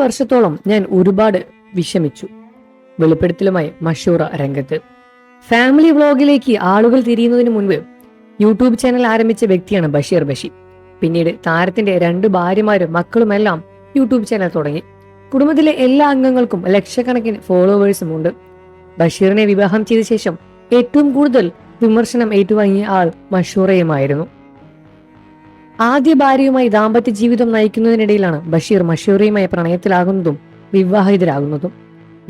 വർഷത്തോളം ഞാൻ ഒരുപാട് വിഷമിച്ചു. വെളിപ്പെടുത്തലുമായി മഷൂറ രംഗത്ത്. ഫാമിലി വ്ളോഗിലേക്ക് ആളുകൾ തിരിയുന്നതിന് മുൻപ് യൂട്യൂബ് ചാനൽ ആരംഭിച്ച വ്യക്തിയാണ് ബഷീർ ബഷി. പിന്നീട് താരത്തിന്റെ 2 ഭാര്യമാരും മക്കളുമെല്ലാം യൂട്യൂബ് ചാനൽ തുടങ്ങി. കുടുംബത്തിലെ എല്ലാ അംഗങ്ങൾക്കും ലക്ഷക്കണക്കിന് ഫോളോവേഴ്സും ഉണ്ട്. ബഷീറിനെ വിവാഹം ചെയ്ത ശേഷം ഏറ്റവും കൂടുതൽ വിമർശനം ഏറ്റുവാങ്ങിയ ആൾ മഷൂറയുമായിരുന്നു. ആദ്യ ഭാര്യയുമായി ദാമ്പത്യ ജീവിതം നയിക്കുന്നതിനിടയിലാണ് ബഷീർ മഷൂറയുമായി പ്രണയത്തിലാകുന്നതും വിവാഹിതരാകുന്നതും.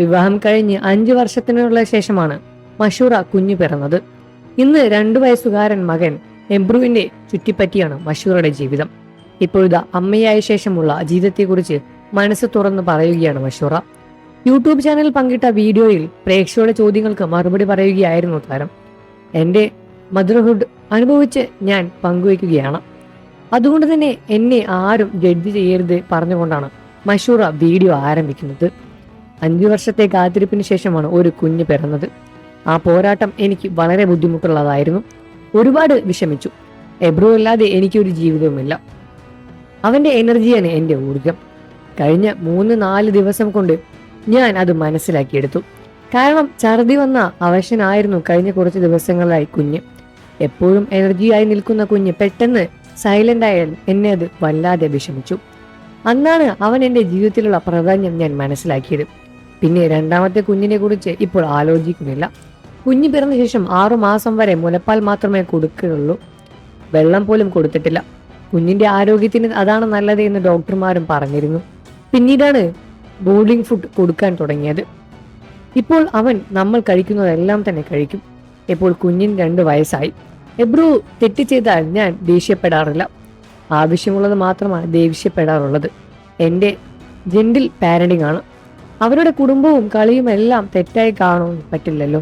വിവാഹം കഴിഞ്ഞ് 5 വർഷത്തിനുള്ള ശേഷമാണ് മഷൂറ കുഞ്ഞു പിറന്നത്. ഇന്ന് 2 വയസ്സുകാരൻ മകൻ എബ്രുവിന്റെ ചുറ്റിപ്പറ്റിയാണ് മഷൂറയുടെ ജീവിതം. ഇപ്പോഴത്തെ അമ്മയായ ശേഷമുള്ള ജീവിതത്തെക്കുറിച്ച് മനസ്സ് തുറന്ന് പറയുകയാണ് മഷൂറ. യൂട്യൂബ് ചാനലിൽ പങ്കിട്ട വീഡിയോയിൽ പ്രേക്ഷകരുടെ ചോദ്യങ്ങൾക്ക് മറുപടി പറയുകയായിരുന്നു താരം. എന്റെ മദർഹുഡ് അനുഭവിച്ച് ഞാൻ പങ്കുവയ്ക്കുകയാണ്. അതുകൊണ്ട് തന്നെ എന്നെ ആരും ജഡ്ജ് ചെയ്യരുത് പറഞ്ഞുകൊണ്ടാണ് മഷൂറ വീഡിയോ ആരംഭിക്കുന്നത്. 5 വർഷത്തെ കാത്തിരിപ്പിന് ശേഷമാണ് ഒരു കുഞ്ഞ് പിറന്നത്. ആ പോരാട്ടം എനിക്ക് വളരെ ബുദ്ധിമുട്ടുള്ളതായിരുന്നു. ഒരുപാട് വിഷമിച്ചു. എബ്രു അല്ലാതെ എനിക്കൊരു ജീവിതവുമില്ല. അവന്റെ എനർജിയാണ് എന്റെ ഊർജം. കഴിഞ്ഞ 3-4 ദിവസം കൊണ്ട് ഞാൻ അത് മനസ്സിലാക്കിയെടുത്തു. കാരണം ഛർദി വന്ന അവശനായിരുന്നു കഴിഞ്ഞ കുറച്ച് ദിവസങ്ങളായി കുഞ്ഞ്. എപ്പോഴും എനർജിയായി നിൽക്കുന്ന കുഞ്ഞ് പെട്ടെന്ന് സൈലന്റ് ആയാൽ എന്നെ അത് വല്ലാതെ വിഷമിച്ചു. അന്നാണ് അവൻ എന്റെ ജീവിതത്തിലുള്ള പ്രാധാന്യം ഞാൻ മനസ്സിലാക്കിയത്. പിന്നെ 2ാമത്തെ കുഞ്ഞിനെ കുറിച്ച് ഇപ്പോൾ ആലോചിക്കുന്നില്ല. കുഞ്ഞ് പിറന്ന ശേഷം 6 മാസം വരെ മുലപ്പാൽ മാത്രമേ കൊടുക്കുകയുള്ളൂ. വെള്ളം പോലും കൊടുത്തിട്ടില്ല. കുഞ്ഞിന്റെ ആരോഗ്യത്തിന് അതാണ് നല്ലത് എന്ന് ഡോക്ടർമാരും പറഞ്ഞിരുന്നു. പിന്നീടാണ് ബോർഡിംഗ് ഫുഡ് കൊടുക്കാൻ തുടങ്ങിയത്. ഇപ്പോൾ അവൻ നമ്മൾ കഴിക്കുന്നതെല്ലാം തന്നെ കഴിക്കും. ഇപ്പോൾ കുഞ്ഞിന് 2 വയസ്സായി. എബ്രു തെറ്റ് ചെയ്താൽ ഞാൻ ദേഷ്യപ്പെടാറില്ല. ആവശ്യമുള്ളത് മാത്രമാണ് ദേഷ്യപ്പെടാറുള്ളത്. എൻ്റെ ജെന്റിൽ പാരന്റിംഗ് ആണ്. അവരുടെ കുടുംബവും കളിയും എല്ലാം തെറ്റായി കാണാൻ പറ്റില്ലല്ലോ.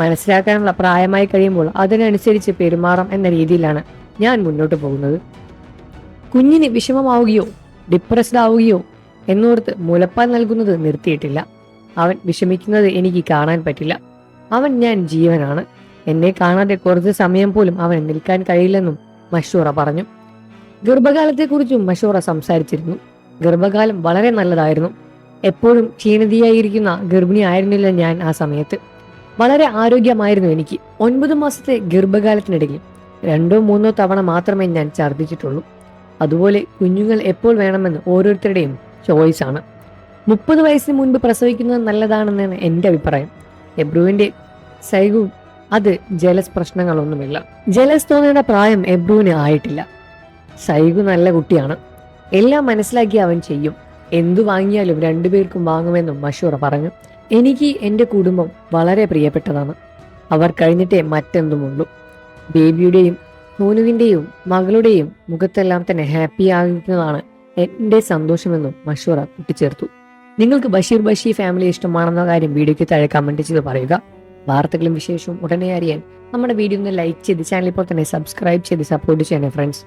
മനസ്സിലാക്കാനുള്ള പ്രായമായി കഴിയുമ്പോൾ അതിനനുസരിച്ച് പെരുമാറാം എന്ന രീതിയിലാണ് ഞാൻ മുന്നോട്ട് പോകുന്നത്. കുഞ്ഞിന് വിഷമമാവുകയോ ഡിപ്രസ്ഡ് ആവുകയോ എന്നോർത്ത് മുലപ്പാൽ നൽകുന്നത് നിർത്തിയിട്ടില്ല. അവൻ വിഷമിക്കുന്നത് എനിക്ക് കാണാൻ പറ്റില്ല. അവൻ ഞാൻ ജീവനാണ്. എന്നെ കാണാതെ കുറച്ച് സമയം പോലും അവൻ നിൽക്കാൻ കഴിയില്ലെന്നും മഷൂറ പറഞ്ഞു. ഗർഭകാലത്തെക്കുറിച്ചും മഷൂറ സംസാരിച്ചിരുന്നു. ഗർഭകാലം വളരെ നല്ലതായിരുന്നു. എപ്പോഴും ക്ഷീണിതയായിരിക്കുന്ന ഗർഭിണി ആയിരുന്നില്ല ഞാൻ ആ സമയത്ത്. വളരെ ആരോഗ്യമായിരുന്നു എനിക്ക്. 9 മാസത്തെ ഗർഭകാലത്തിനിടയിൽ 2-3 തവണ മാത്രമേ ഞാൻ ഛർദ്ദിച്ചിട്ടുള്ളൂ. അതുപോലെ കുഞ്ഞുങ്ങൾ എപ്പോൾ വേണമെന്ന് ഓരോരുത്തരുടെയും ചോയ്സ് ആണ്. 30 വയസ്സിന് മുൻപ് പ്രസവിക്കുന്നത് നല്ലതാണെന്നാണ് എൻ്റെ അഭിപ്രായം. എബ്രുവിന്റെ സൈഗു അത് ജലസ് പ്രശ്നങ്ങളൊന്നുമില്ല. ജലസ് തോന്നേണ്ട പ്രായം എബ്രുവിന് ആയിട്ടില്ല. സൈഗു നല്ല കുട്ടിയാണ്. എല്ലാം മനസ്സിലാക്കി അവൻ ചെയ്യും. എന്തു വാങ്ങിയാലും 2 പേർക്കും വാങ്ങുമെന്നും മഷൂറ പറഞ്ഞു. എനിക്ക് എൻ്റെ കുടുംബം വളരെ പ്രിയപ്പെട്ടതാണ്. അവർ കഴിഞ്ഞിട്ടേ മറ്റെന്തുമുള്ളൂ. ബേബിയുടെയും മോനുവിൻ്റെയും മകളുടെയും മുഖത്തെല്ലാം തന്നെ ഹാപ്പി ആകുന്നതാണ് എൻ്റെ സന്തോഷമെന്നും മഷൂറ കൂട്ടിച്ചേർത്തു. നിങ്ങൾക്ക് ബഷീർ ബഷി ഫാമിലി ഇഷ്ടമാണെന്ന കാര്യം വീഡിയോയ്ക്ക് താഴെ കമന്റ് ചെയ്ത് പറയുക. വാർത്തകളും വിശേഷവും ഉടനെ അറിയാൻ നമ്മുടെ വീഡിയോ ഒന്ന് ലൈക്ക് ചെയ്ത് ചാനൽ ഇപ്പോൾ തന്നെ സബ്സ്ക്രൈബ് ചെയ്ത് സപ്പോർട്ട് ചെയ്യണേ ഫ്രണ്ട്സ്.